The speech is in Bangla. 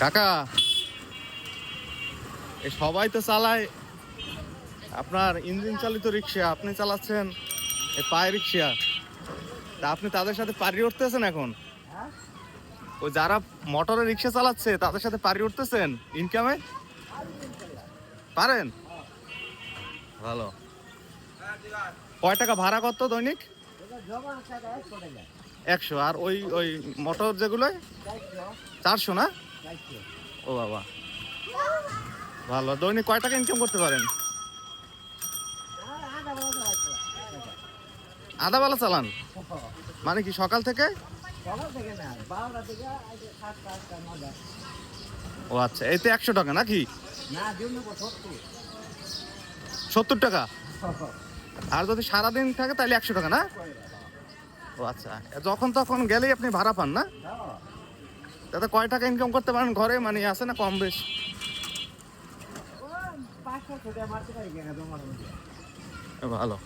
কাকা, এই সবাই তো চালায় আপনার ইঞ্জিন চালিত রিক্সা, আপনি চালাচ্ছেন এই পায়ে রিক্সা। তা আপনি তাদের সাথে পারি উঠতেছেন এখন? ওই যারা মোটরের রিক্সা চালাচ্ছে তাদের সাথে পারি উঠতেছেন ইনকামে? পারেন? ভালো। কয় টাকা ভাড়া কত দৈনিক? 100। আর ওই ওই মোটর যেগুলো 400 না? ও বাবা, ভালো। দৈনিক কয় টাকা ইনকাম করতে পারেন? আধা বেলা চালান মানে কি সকাল থেকে? ও আচ্ছা, এতে 100 টাকা নাকি? 70 টাকা। আর যদি সারাদিন থাকে তাহলে 100 টাকা না? ও আচ্ছা, যখন তখন গেলেই আপনি ভাড়া পান না? তাতে কয় টাকা ইনকাম করতে পারেন ঘরে, মানে আছে না কম বেশ? ভালো।